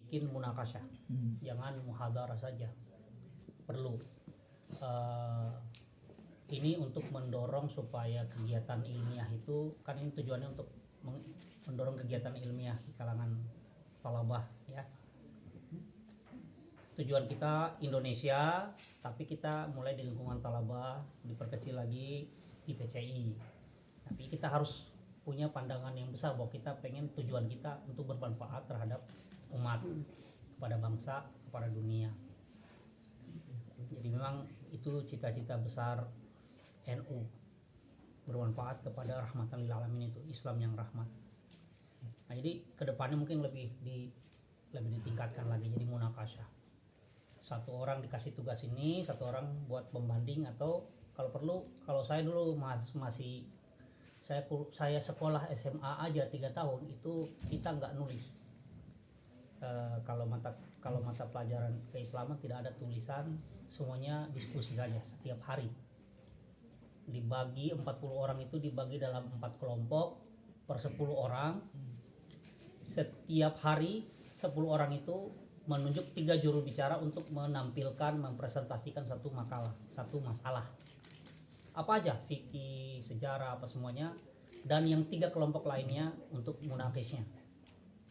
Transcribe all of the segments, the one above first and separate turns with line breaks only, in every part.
bikin munakasyah, jangan muhadarah saja. Perlu ini untuk mendorong supaya kegiatan ilmiah itu, kan ini tujuannya untuk mendorong kegiatan ilmiah di kalangan talabah ya. Tujuan kita Indonesia, tapi kita mulai di lingkungan talabah, diperkecil lagi di PCI. Tapi kita harus punya pandangan yang besar bahwa kita pengen tujuan kita untuk bermanfaat terhadap umat, kepada bangsa, kepada dunia. Jadi memang itu cita-cita besar NU, bermanfaat kepada rahmatan lil alamin, itu Islam yang rahmat. Nah, jadi kedepannya mungkin lebih ditingkatkan lagi, jadi munakasyah. Satu orang dikasih tugas ini, satu orang buat pembanding, atau kalau perlu, kalau saya dulu masih saya sekolah SMA aja 3 tahun itu kita nggak nulis. Kalau mata pelajaran keislaman tidak ada tulisan, semuanya diskusi saja setiap hari. Dibagi 40 orang itu dibagi dalam 4 kelompok per 10 orang. Setiap hari 10 orang itu menunjuk 3 juru bicara untuk menampilkan, mempresentasikan satu makalah, satu masalah. Apa aja, fikih, sejarah, apa semuanya, dan yang 3 kelompok lainnya untuk munakisnya.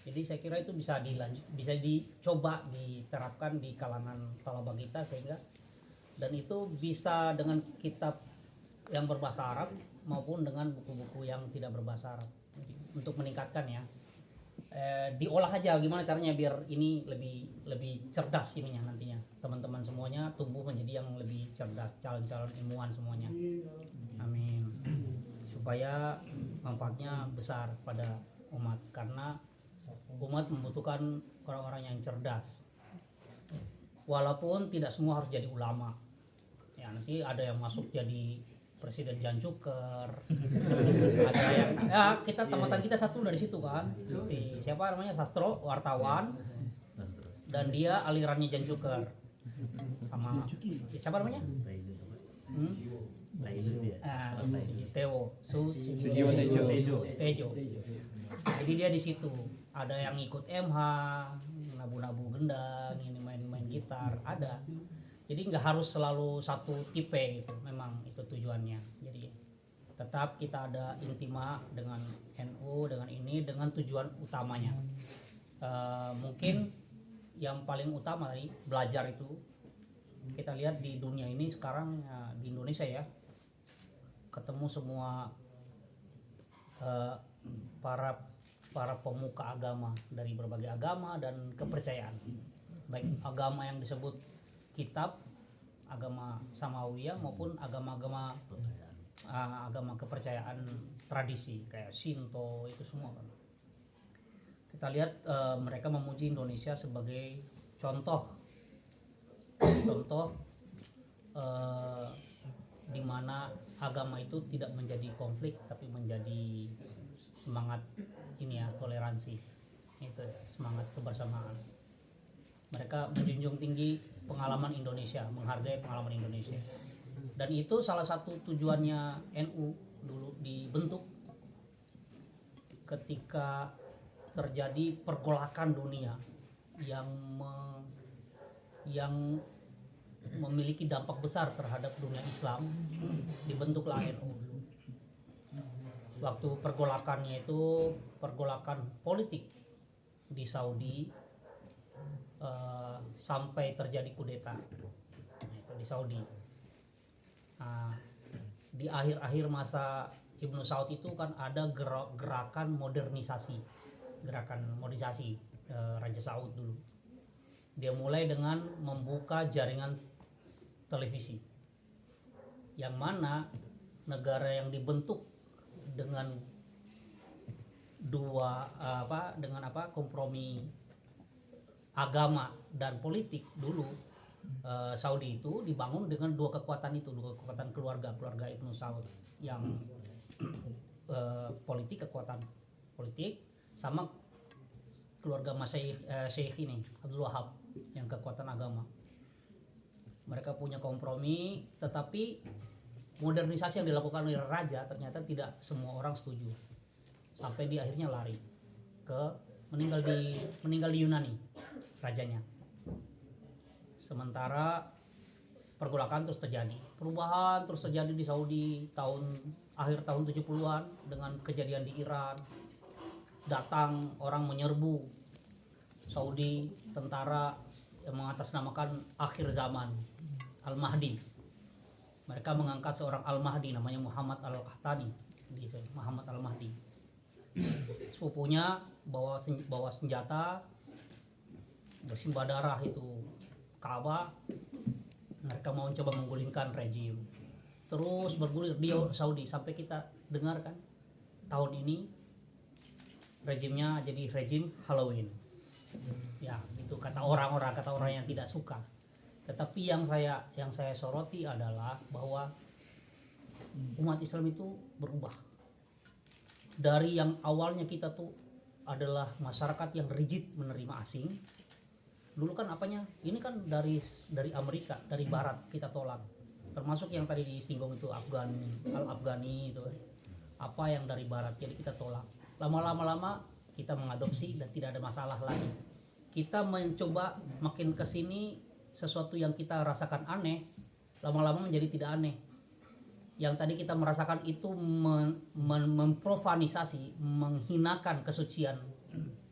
Jadi saya kira itu bisa dicoba diterapkan di kalangan talabah kita, sehingga dan itu bisa dengan kitab yang berbahasa Arab maupun dengan buku-buku yang tidak berbahasa Arab, untuk meningkatkan ya. Diolah aja gimana caranya biar ini lebih cerdas ininya, nantinya teman-teman semuanya tumbuh menjadi yang lebih cerdas, calon-calon ilmuwan semuanya. Amin. Supaya manfaatnya besar pada umat, karena umat membutuhkan orang-orang yang cerdas. Walaupun tidak semua harus jadi ulama ya, nanti ada yang masuk jadi presiden Jan Cuker, ada yang ya, kita tamatan kita satu dari situ kan, siapa namanya, Sastro, wartawan, dan dia alirannya Jan Cuker, sama siapa namanya, Tejo. Jadi dia di situ. Ada yang ikut MH, nabu-nabu gendang, ini main-main gitar, ada. Jadi nggak harus selalu satu tipe gitu, memang itu tujuannya. Jadi tetap kita ada intima dengan NU, dengan ini, dengan tujuan utamanya. Mungkin yang paling utama tadi belajar itu, kita lihat di dunia ini sekarang ya, di Indonesia ya, ketemu semua para pemuka agama dari berbagai agama dan kepercayaan, baik agama yang disebut kitab, agama samawiyah, maupun agama-agama agama kepercayaan tradisi kayak Shinto, itu semua kan. Kita lihat mereka memuji Indonesia sebagai contoh di mana agama itu tidak menjadi konflik tapi menjadi semangat ini ya, toleransi, itu semangat kebersamaan. Mereka menjunjung tinggi pengalaman Indonesia, menghargai pengalaman Indonesia, dan itu salah satu tujuannya NU dulu dibentuk ketika terjadi pergolakan dunia yang memiliki dampak besar terhadap dunia Islam. Dibentuklah NU. Waktu pergolakannya itu pergolakan politik di Saudi, sampai terjadi kudeta itu di Saudi. Di akhir-akhir masa Ibnu Saud itu kan ada gerakan modernisasi Raja Saud dulu. Dia mulai dengan membuka jaringan televisi, yang mana negara yang dibentuk dengan kompromi agama dan politik dulu, Saudi itu dibangun dengan dua kekuatan keluarga Ibnu Saud yang kekuatan politik, sama keluarga Syekh ini Abdul Wahab yang kekuatan agama. Mereka punya kompromi, tetapi modernisasi yang dilakukan oleh raja ternyata tidak semua orang setuju, sampai di akhirnya lari meninggal di Yunani. rajanya. Sementara pergolakan terus terjadi, perubahan terus terjadi di Saudi akhir tahun 70-an dengan kejadian di Iran. Datang orang menyerbu Saudi, tentara yang mengatasnamakan akhir zaman, Al-Mahdi. Mereka mengangkat seorang Al-Mahdi namanya Muhammad Al-Qahtani, Muhammad Al-Mahdi. Sepupunya bawa senjata, bersimbah darah itu Ka'bah. Mereka mau coba menggulingkan rejim. Terus bergulir di Saudi sampai kita dengar kan tahun ini rejimnya jadi rejim Halloween. Ya, itu kata orang yang tidak suka. Tetapi yang saya soroti adalah bahwa umat Islam itu berubah. Dari yang awalnya kita tuh adalah masyarakat yang rigid menerima asing. Dulu kan ini kan dari Amerika, dari barat kita tolak. Termasuk yang tadi disinggung itu Al-Afghani itu. Apa yang dari barat jadi kita tolak. Lama kita mengadopsi dan tidak ada masalah lagi. Kita mencoba makin kesini sesuatu yang kita rasakan aneh, lama-lama menjadi tidak aneh. Yang tadi kita merasakan itu memprofanisasi, menghinakan kesucian.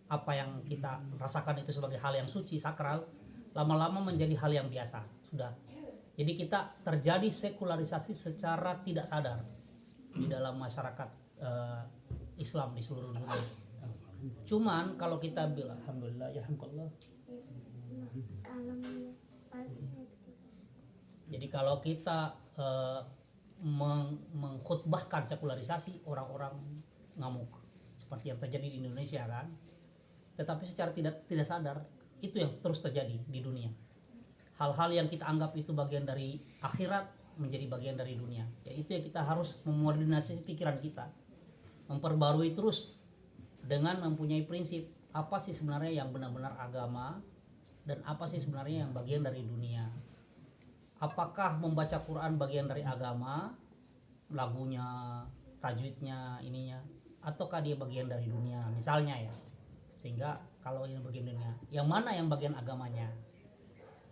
Apa yang kita rasakan itu sebagai hal yang suci, sakral, lama-lama menjadi hal yang biasa. Sudah. Jadi kita terjadi sekularisasi secara tidak sadar di dalam masyarakat Islam di seluruh dunia. Cuman kalau kita bilang alhamdulillah ya alhamdulillah. Jadi kalau kita mengkhutbahkan sekularisasi, orang-orang ngamuk seperti yang terjadi di Indonesia kan. Tetapi secara tidak sadar itu yang terus terjadi di dunia. Hal-hal yang kita anggap itu bagian dari akhirat menjadi bagian dari dunia. Ya, itu yang kita harus memodernisasi pikiran kita, memperbarui terus dengan mempunyai prinsip apa sih sebenarnya yang benar-benar agama dan apa sih sebenarnya yang bagian dari dunia. Apakah membaca Quran bagian dari agama, lagunya, tajwidnya, ininya, ataukah dia bagian dari dunia misalnya ya. Sehingga kalau ini bagian dunia, yang mana yang bagian agamanya?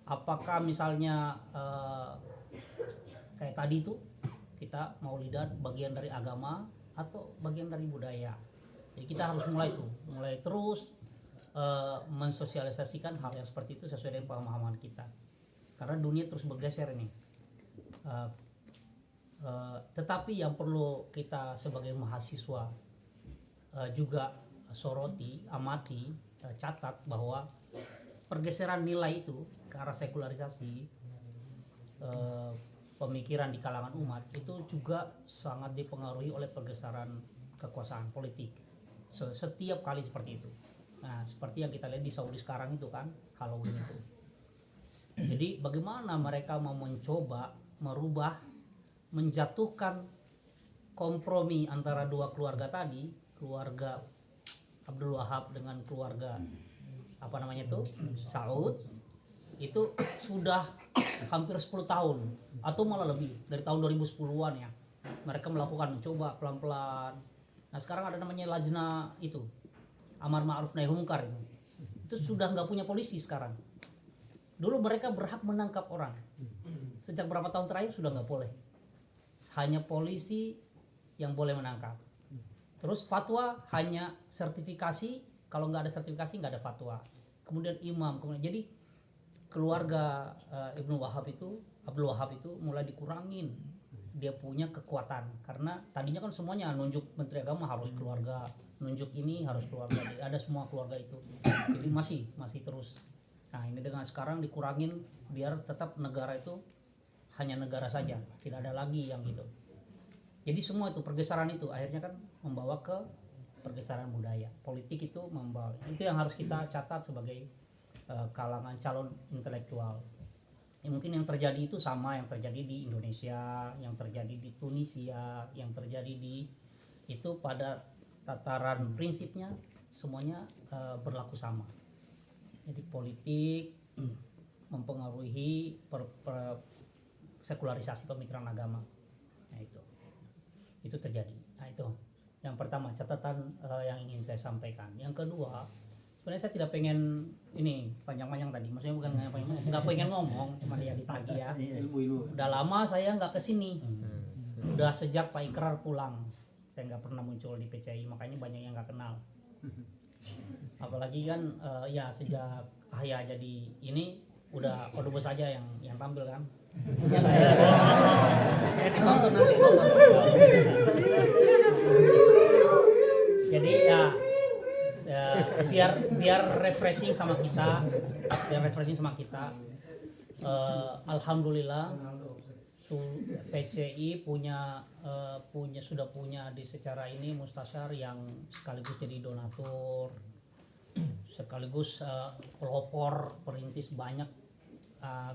Apakah misalnya kayak tadi itu kita Maulidan bagian dari agama atau bagian dari budaya? Jadi kita harus mulai terus mensosialisasikan hal yang seperti itu sesuai dengan pemahaman kita. Karena dunia terus bergeser ini. Tetapi yang perlu kita sebagai mahasiswa juga soroti, amati, catat bahwa pergeseran nilai itu ke arah sekularisasi, pemikiran di kalangan umat itu juga sangat dipengaruhi oleh pergeseran kekuasaan politik. Setiap kali seperti itu. Nah, seperti yang kita lihat di Saudi sekarang itu kan, Halloween itu. Jadi bagaimana mereka mau mencoba merubah, menjatuhkan kompromi antara dua keluarga tadi, keluarga Abdul Wahab dengan keluarga Saud, itu sudah hampir 10 tahun atau malah lebih dari tahun 2010-an ya. Mereka melakukan mencoba pelan-pelan. Nah, sekarang ada namanya Lajna itu, Amar Ma'ruf Nahi Munkar itu sudah nggak punya polisi sekarang. Dulu mereka berhak menangkap orang. Sejak berapa tahun terakhir sudah nggak boleh. Hanya polisi yang boleh menangkap. Terus fatwa hanya sertifikasi, kalau nggak ada sertifikasi nggak ada fatwa. Kemudian imam, jadi keluarga Abdul Wahab itu mulai dikurangin dia punya kekuatan, karena tadinya kan semuanya nunjuk menteri agama harus keluarga, nunjuk ini harus keluarga, ada semua keluarga itu, jadi masih terus. Nah, ini dengan sekarang dikurangin biar tetap negara itu hanya negara saja, tidak ada lagi yang gitu. Jadi semua itu pergeseran itu akhirnya kan membawa ke pergeseran budaya politik, itu membawa, itu yang harus kita catat sebagai kalangan calon intelektual. Mungkin yang terjadi itu sama yang terjadi di Indonesia, yang terjadi di Tunisia, yang terjadi di itu pada tataran prinsipnya semuanya berlaku sama. Jadi politik mempengaruhi sekularisasi pemikiran agama. Nah, itu terjadi. Nah, itu yang pertama catatan yang ingin saya sampaikan. Yang kedua, Sebenarnya saya tidak pengen ini panjang-panjang tadi, maksudnya bukan nggak pengen ngomong, cuma ya ditagih ya. Udah lama saya nggak kesini, udah sejak Pak Ikrar pulang, saya nggak pernah muncul di PCI, makanya banyak yang nggak kenal. Apalagi kan ya sejak Ahya jadi ini udah Kodubes saja yang tampil kan. Ditonton nanti nonton. Jadi ya biar refreshing sama kita, alhamdulillah PCI sudah punya di secara ini mustasyar yang sekaligus jadi donatur, sekaligus pelopor perintis banyak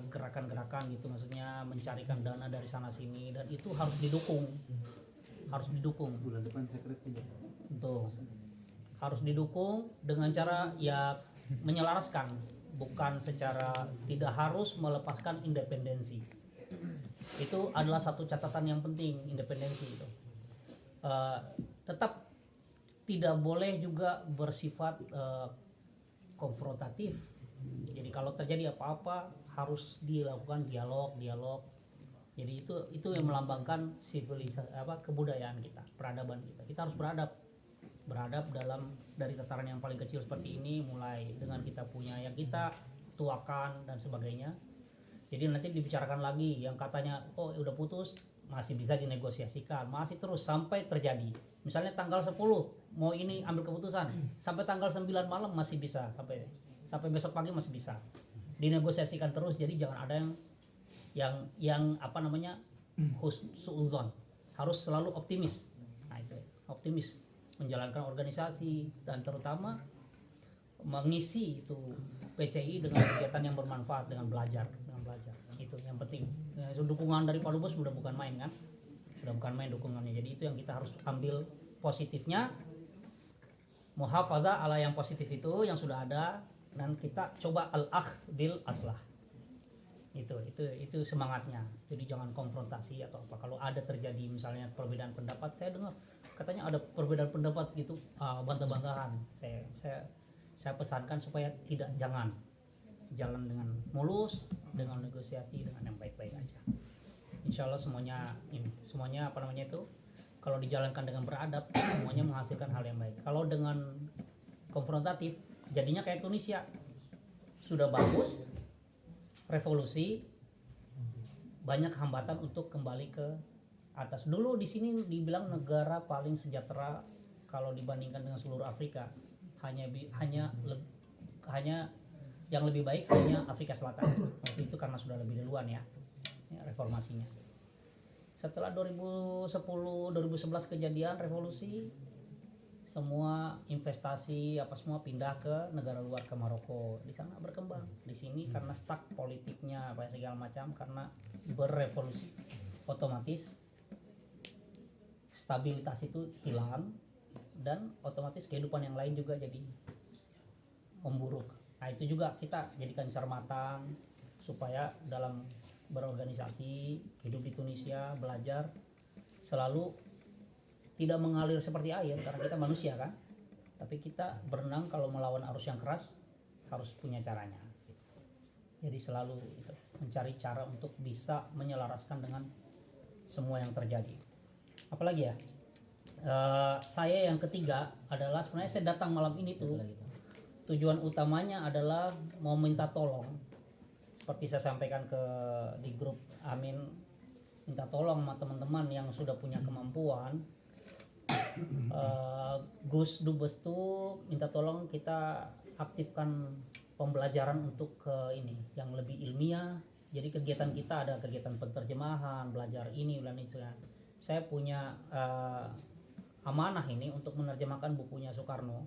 gerakan-gerakan gitu, maksudnya mencarikan dana dari sana sini, dan itu harus didukung. Bulan depan sekret tuh harus didukung dengan cara ya menyelaraskan, bukan secara tidak harus melepaskan independensi. Itu adalah satu catatan yang penting, independensi itu tetap tidak boleh juga bersifat konfrontatif. Jadi kalau terjadi apa-apa harus dilakukan dialog. Jadi itu yang melambangkan sivilisasi kebudayaan kita, peradaban kita. Kita harus beradab dalam dari tataran yang paling kecil seperti ini, mulai dengan kita punya yang kita tuakan dan sebagainya. Jadi nanti dibicarakan lagi yang katanya udah putus, masih bisa dinegosiasikan, masih terus sampai terjadi. Misalnya tanggal 10 mau ini ambil keputusan, sampai tanggal 9 malam masih bisa, sampai besok pagi masih bisa dinegosiasikan terus. Jadi jangan ada yang suuzon, harus selalu optimis. Nah itu optimis menjalankan organisasi dan terutama mengisi itu PCI dengan kegiatan yang bermanfaat, dengan belajar. Itu yang penting. Dukungan dari Pak Dubes sudah bukan main kan, dukungannya. Jadi itu yang kita harus ambil positifnya, muhafadzah ala yang positif itu yang sudah ada, dan kita coba al-akhdh bil aslah. Itu semangatnya. Jadi jangan konfrontasi atau apa. Kalau ada terjadi misalnya perbedaan pendapat, saya dengar katanya ada perbedaan pendapat gitu, bantah-bantahan. Saya pesankan supaya jangan jalan dengan mulus, dengan negosiasi, dengan yang baik-baik aja. Insya Allah semuanya kalau dijalankan dengan beradab, semuanya menghasilkan hal yang baik. Kalau dengan konfrontatif, jadinya kayak Tunisia, sudah bagus revolusi, banyak hambatan untuk kembali ke atas. Dulu di sini dibilang negara paling sejahtera kalau dibandingkan dengan seluruh Afrika. Hanya yang lebih baik hanya Afrika Selatan. Waktu itu karena sudah lebih duluan ya reformasinya. Setelah 2010-2011 kejadian revolusi, semua investasi semua pindah ke negara luar, ke Maroko. Di sana berkembang. Di sini karena stuck politiknya segala macam, karena berevolusi, otomatis stabilitas itu hilang, dan otomatis kehidupan yang lain juga jadi memburuk. Nah itu juga kita jadikan cermatan supaya dalam berorganisasi, hidup di Tunisia, belajar selalu tidak mengalir seperti air, karena kita manusia kan, tapi kita berenang kalau melawan arus yang keras harus punya caranya. Jadi selalu mencari cara untuk bisa menyelaraskan dengan semua yang terjadi. Apalagi ya, saya yang ketiga adalah sebenarnya saya datang malam ini tuh tujuan utamanya adalah mau minta tolong, seperti saya sampaikan di grup Amin, minta tolong sama teman-teman yang sudah punya kemampuan. Gus Dubes tuh minta tolong kita aktifkan pembelajaran untuk ini yang lebih ilmiah. Jadi kegiatan kita ada kegiatan penerjemahan, belajar ini dan itu. Saya punya amanah ini untuk menerjemahkan bukunya Soekarno.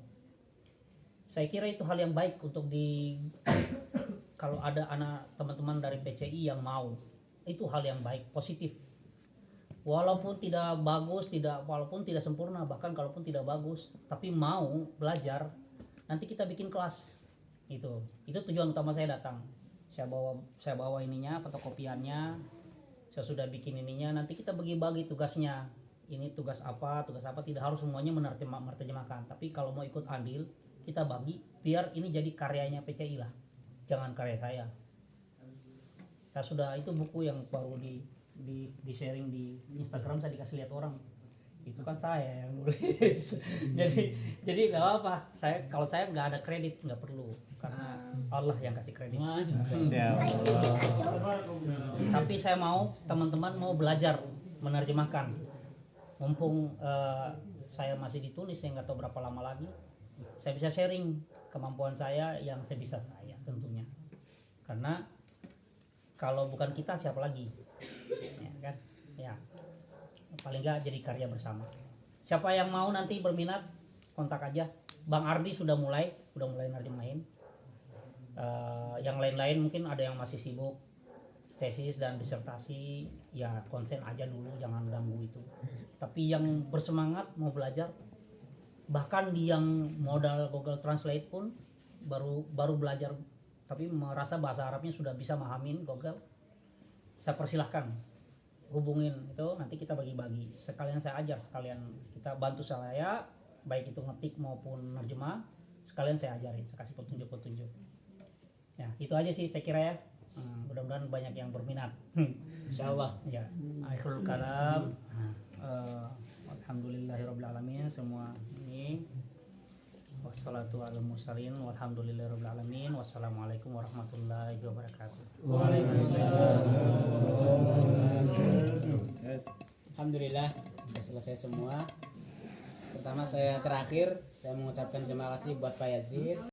Saya kira itu hal yang baik untuk kalau ada anak teman-teman dari PCI yang mau, itu hal yang baik, positif. Walaupun tidak bagus, walaupun tidak sempurna, bahkan kalaupun tidak bagus, tapi mau belajar, nanti kita bikin kelas. Itu tujuan utama saya datang. Saya bawa ininya, fotokopiannya. Saya sudah bikin ininya, nanti kita bagi-bagi tugasnya. Ini tugas apa, tidak harus semuanya menerjemahkan. Tapi kalau mau ikut andil, kita bagi biar ini jadi karyanya PCI lah, jangan karya saya. Saya sudah, itu buku yang baru di sharing di Instagram, saya dikasih lihat orang, itu kan saya yang nulis. jadi nggak apa, kalau saya nggak ada kredit, nggak perlu, karena Allah yang kasih kredit. Tapi saya mau teman-teman mau belajar menerjemahkan, mumpung saya masih di Tunis, saya nggak tahu berapa lama lagi saya bisa sharing kemampuan saya yang sebisa saya tentunya, karena kalau bukan kita siapa lagi, ya kan? Ya, paling nggak jadi karya bersama. Siapa yang mau nanti berminat, kontak aja. Bang Ardi sudah mulai nerjemahin. Yang lain-lain mungkin ada yang masih sibuk tesis dan disertasi, ya konsen aja dulu, jangan ganggu itu. Tapi yang bersemangat mau belajar, bahkan di yang modal Google Translate pun baru belajar, tapi merasa bahasa Arabnya sudah bisa mahamin Google, saya persilahkan hubungin itu, nanti kita bagi-bagi, sekalian saya ajar, sekalian kita bantu saya, baik itu ngetik maupun nerjemah, sekalian saya ajarin, saya kasih petunjuk-petunjuk. Ya itu aja sih saya kira ya. Mudah-mudahan banyak yang berminat.
Insyaallah.
Ya, akhirul kalam. Alhamdulillahirabbil alamin, semua ini. Wassalatu ala mursalin walhamdulillahirabbil alamin. Wassalamualaikum warahmatullahi wabarakatuh.
Waalaikumsalam. Alhamdulillah sudah selesai semua. Pertama saya mengucapkan terima kasih buat Pak Yazid.